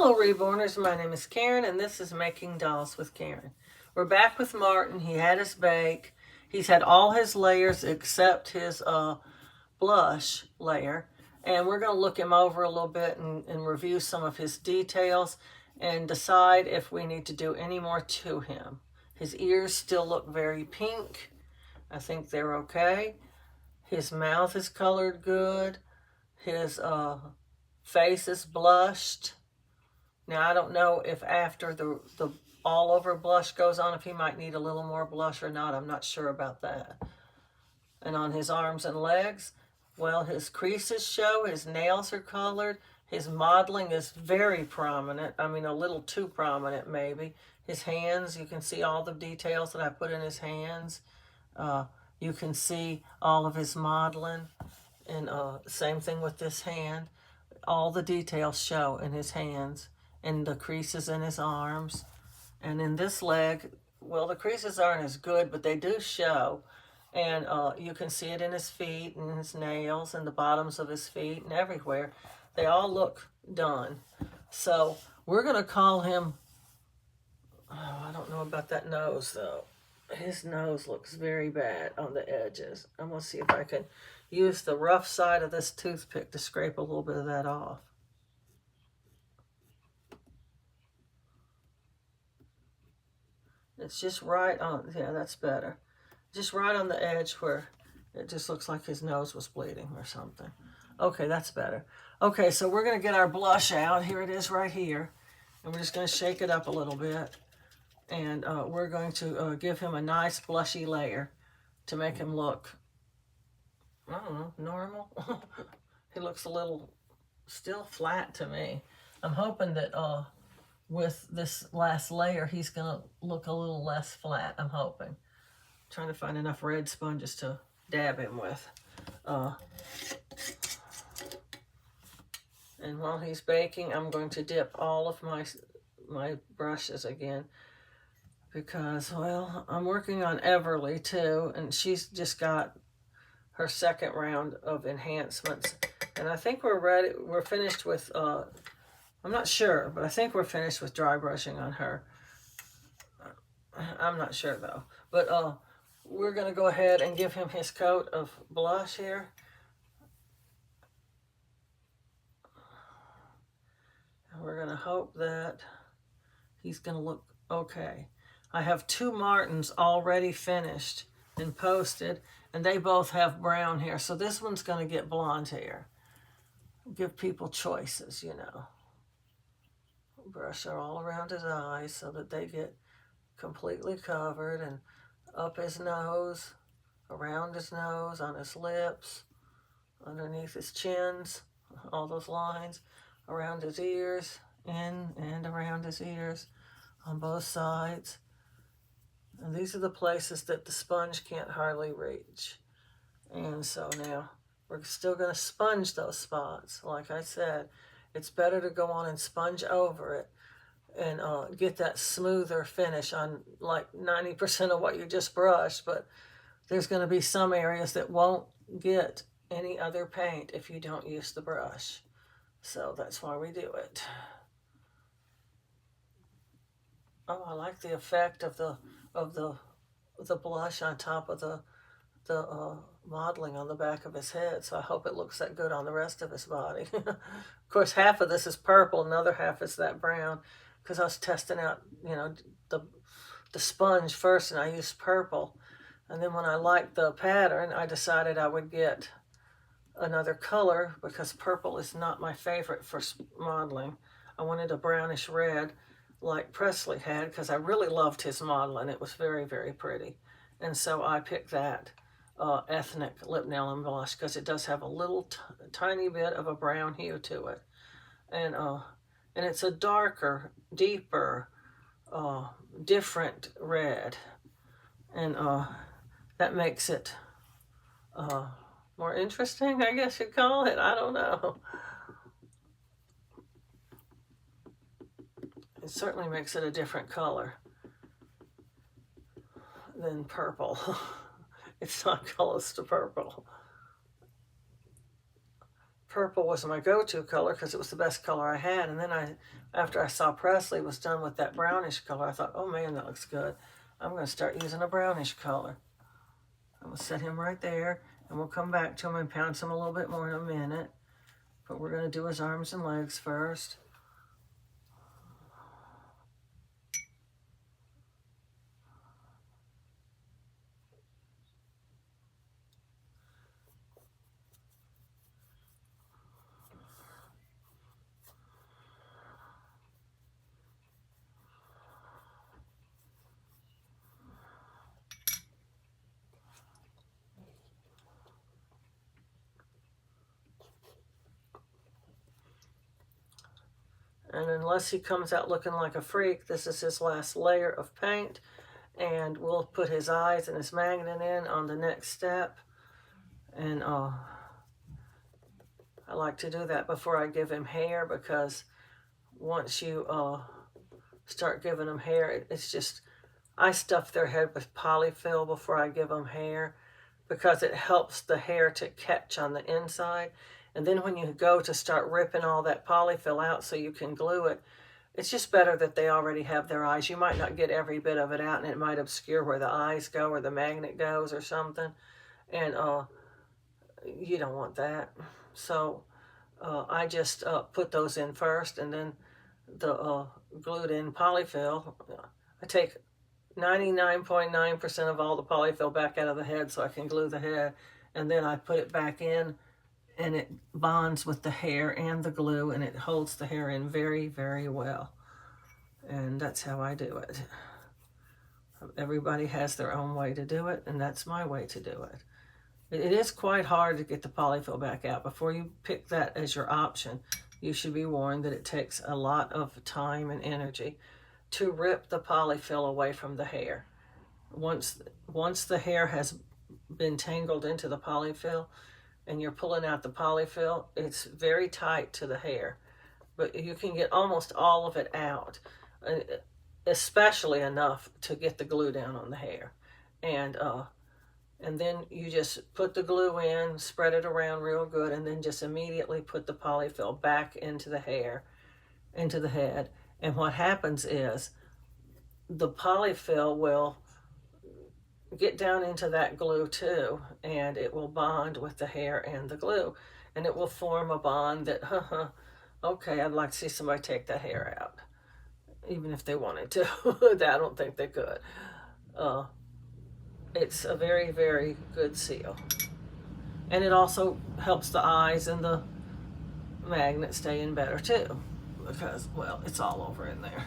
Hello Reborners, my name is Karen and this is Making Dolls with Karen. We're back with Martin. He had his bake. He's had all his layers except his blush layer. And we're going to look him over a little bit and review some of his details and decide if we need to do any more to him. His ears still look very pink. I think they're okay. His mouth is colored good. His face is blushed. Now, I don't know if after the all over blush goes on, if he might need a little more blush or not. I'm not sure about that. And on his arms and legs, well, his creases show, his nails are colored, his modeling is very prominent. I mean, a little too prominent, maybe. His hands, you can see all the details that I put in his hands. You can see all of his modeling. And same thing with this hand. All the details show in his hands and the creases in his arms. And in this leg, well, the creases aren't as good, but they do show. And you can see it in his feet and his nails and the bottoms of his feet and everywhere. They all look done. So we're going to call him, I don't know about that nose though. His nose looks very bad on the edges. I'm going to see if I can use the rough side of this toothpick to scrape a little bit of that off. It's just right on, yeah, that's better. Just right on the edge where it just looks like his nose was bleeding or something. Okay, that's better. Okay, so we're going to get our blush out. Here it is right here. And we're just going to shake it up a little bit. And we're going to give him a nice blushy layer to make him look, I don't know, normal. He looks a little still flat to me. I'm hoping that with this last layer, he's going to look a little less flat, I'm hoping. I'm trying to find enough red sponges to dab him with. And while he's baking, I'm going to dip all of my brushes again because, well, I'm working on Everly too, and she's just got her second round of enhancements. And I think we're ready. We're finished with, I'm not sure, but I think we're finished with dry brushing on her. I'm not sure though. But we're going to go ahead and give him his coat of blush here. And we're going to hope that he's going to look okay. I have two Martins already finished and posted, and they both have brown hair. So this one's going to get blonde hair. Give people choices, you know. Brush her all around his eyes so that they get completely covered, and up his nose, around his nose, on his lips, underneath his chins, all those lines, around his ears, in and around his ears, on both sides. And these are the places that the sponge can't hardly reach. And so now we're still going to sponge those spots. Like I said, it's better to go on and sponge over it and get that smoother finish on like 90% of what you just brushed. But there's going to be some areas that won't get any other paint if you don't use the brush. So that's why we do it. Oh, I like the effect of the blush on top of the modeling on the back of his head. So I hope it looks that good on the rest of his body. Of course, half of this is purple, another half is that brown, because I was testing out, you know, the sponge first, and I used purple. And then when I liked the pattern, I decided I would get another color because purple is not my favorite for modeling. I wanted a brownish red like Presley had because I really loved his modeling. It was very, very pretty. And so I picked that ethnic lip nail and blush because it does have a little tiny bit of a brown hue to it. And it's a darker, deeper, different red. And that makes it more interesting, I guess you'd call it. I don't know. It certainly makes it a different color than purple. It's not close to purple. purple was my go-to color because it was the best color I had. And then after I saw Presley was done with that brownish color, I thought, oh man, that looks good. I'm going to start using a brownish color. I'm going to set him right there, and we'll come back to him and pound him a little bit more in a minute. But we're going to do his arms and legs first. And unless he comes out looking like a freak, this is his last layer of paint. And we'll put his eyes and his magnet in on the next step. And I like to do that before I give him hair, because once you start giving them hair, it's just, I stuff their head with polyfill before I give them hair, because it helps the hair to catch on the inside. And then when you go to start ripping all that polyfill out so you can glue it, it's just better that they already have their eyes. You might not get every bit of it out, and it might obscure where the eyes go or the magnet goes or something. And you don't want that. So I just put those in first, and then the glued in polyfill. I take 99.9% of all the polyfill back out of the head so I can glue the head, and then I put it back in, and it bonds with the hair and the glue, and it holds the hair in very, very well. And that's how I do it. Everybody has their own way to do it, and that's my way to do it. It is quite hard to get the polyfill back out. Before you pick that as your option, you should be warned that it takes a lot of time and energy to rip the polyfill away from the hair. Once the hair has been tangled into the polyfill and you're pulling out the polyfill, it's very tight to the hair, but you can get almost all of it out, especially enough to get the glue down on the hair. And then you just put the glue in, spread it around real good, and then just immediately put the polyfill back into the hair, into the head. And what happens is the polyfill will get down into that glue too, and it will bond with the hair and the glue. And it will form a bond that, okay, I'd like to see somebody take that hair out, even if they wanted to. I don't think they could. It's a very, very good seal. And it also helps the eyes and the magnet stay in better too, because, well, it's all over in there.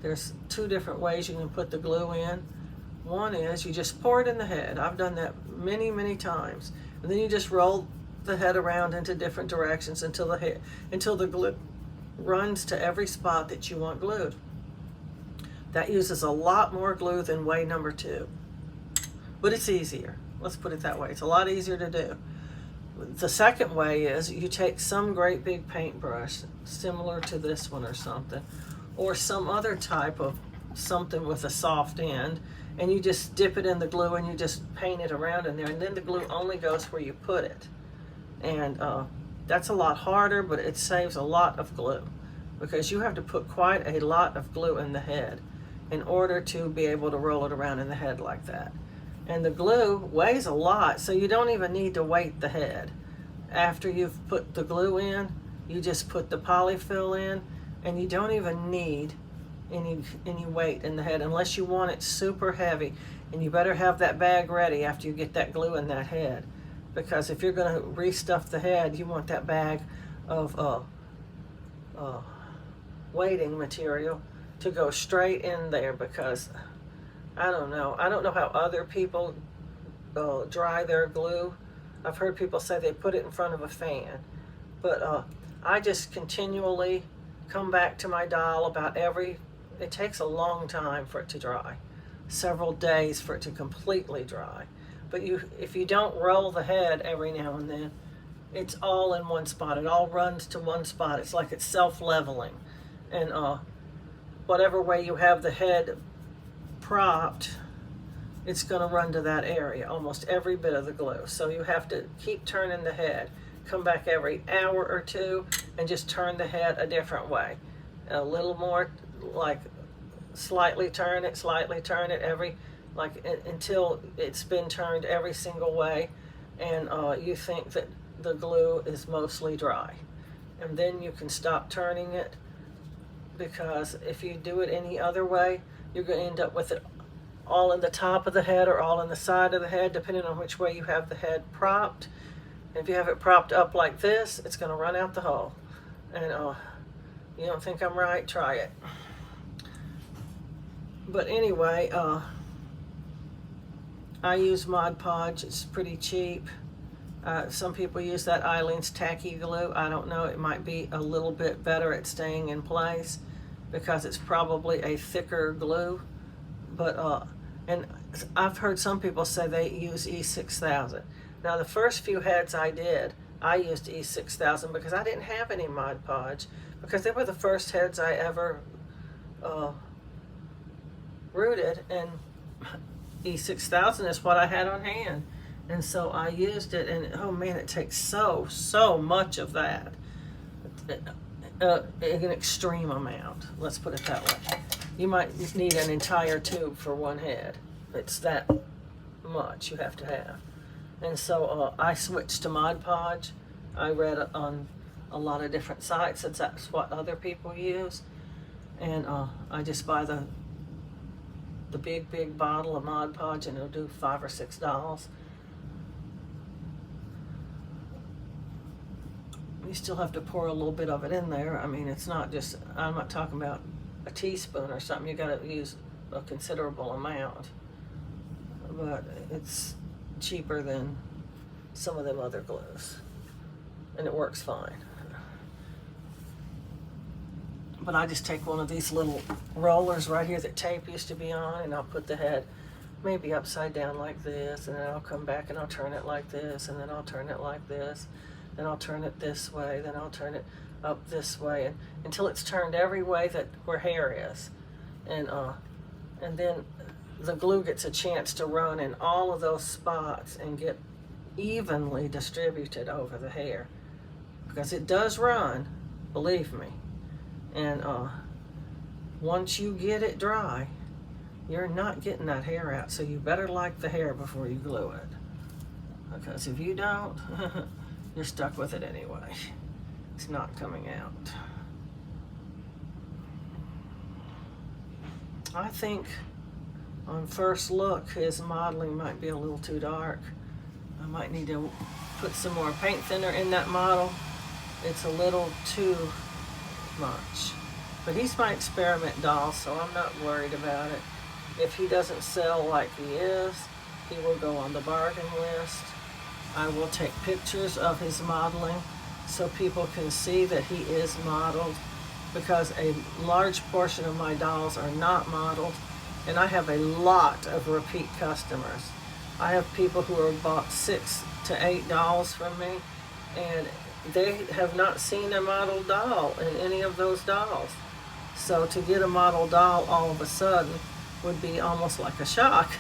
There's two different ways you can put the glue in. One is you just pour it in the head. I've done that many, many times. And then you just roll the head around into different directions until the glue runs to every spot that you want glued. That uses a lot more glue than way number 2. But it's easier. Let's put it that way. It's a lot easier to do. The second way is you take some great big paintbrush, similar to this one or something, or some other type of something with a soft end, and you just dip it in the glue and you just paint it around in there, and then the glue only goes where you put it. And that's a lot harder, but it saves a lot of glue, because you have to put quite a lot of glue in the head in order to be able to roll it around in the head like that. And the glue weighs a lot, so you don't even need to weight the head. After you've put the glue in, you just put the polyfill in, and you don't even need any weight in the head unless you want it super heavy. And you better have that bag ready after you get that glue in that head, because if you're going to restuff the head, you want that bag of weighting material to go straight in there, because I don't know how other people dry their glue. I've heard people say they put it in front of a fan, but I just continually come back to my doll about it takes a long time for it to dry, several days for it to completely dry. But if you don't roll the head every now and then, it's all in one spot. It all runs to one spot. It's like it's self-leveling. And whatever way you have the head propped, it's going to run to that area, almost every bit of the glue. So you have to keep turning the head. Come back every hour or two and just turn the head a different way. A little more, like slightly turn it every, until it's been turned every single way, and you think that the glue is mostly dry. And then you can stop turning it, because if you do it any other way, you're going to end up with it all in the top of the head or all in the side of the head, depending on which way you have the head propped. And if you have it propped up like this, it's going to run out the hole. And you don't think I'm right? Try it. But anyway, I use Mod Podge. It's pretty cheap. Some people use that Eileen's Tacky Glue. I don't know. It might be a little bit better at staying in place because it's probably a thicker glue. But and I've heard some people say they use E6000. Now the first few heads I did, I used E6000 because I didn't have any Mod Podge, because they were the first heads I ever rooted, and E6000 is what I had on hand. And so I used it, and oh man, it takes so much of that. An extreme amount, let's put it that way. You might need an entire tube for one head. It's that much you have to have. And so I switched to Mod Podge. I read on a lot of different sites that that's what other people use. And I just buy the big bottle of Mod Podge, and it'll do $5 or $6. You still have to pour a little bit of it in there. I mean, it's not just, I'm not talking about a teaspoon or something. You got to use a considerable amount. But it's cheaper than some of them other glues, and it works fine. But I just take one of these little rollers right here that tape used to be on, and I'll put the head maybe upside down like this, and then I'll come back and I'll turn it like this, and then I'll turn it like this, then I'll turn it this way, then I'll turn it up this way, and until it's turned every way that where hair is. And then the glue gets a chance to run in all of those spots and get evenly distributed over the hair, because it does run, believe me. And once you get it dry, you're not getting that hair out, so you better like the hair before you glue it, because if you don't, you're stuck with it anyway. It's not coming out. I think on first look his modeling might be a little too dark. I might need to put some more paint thinner in that model. It's a little too much. But he's my experiment doll, so I'm not worried about it. If he doesn't sell like he is, he will go on the bargain list. I will take pictures of his modeling so people can see that he is modeled, because a large portion of my dolls are not modeled, and I have a lot of repeat customers. I have people who have bought 6 to 8 dolls from me, and they have not seen a model doll in any of those dolls. So to get a model doll all of a sudden would be almost like a shock.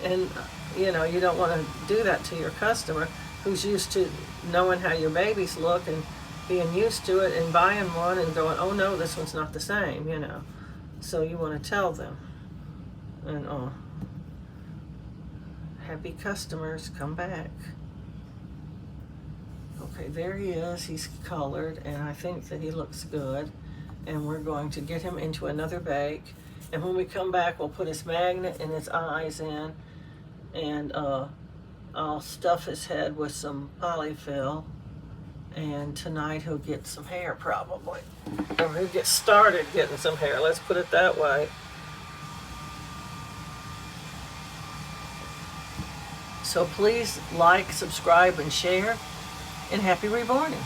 And you know, you don't want to do that to your customer who's used to knowing how your babies look and being used to it and buying one and going, oh no, this one's not the same, you know. So you want to tell them. And happy customers, come back. Okay, there he is. He's colored, and I think that he looks good. And we're going to get him into another bake. And when we come back, we'll put his magnet and his eyes in, and I'll stuff his head with some polyfill. And tonight he'll get some hair, probably. Or he'll get started getting some hair, let's put it that way. So please like, subscribe, and share, and happy reborning.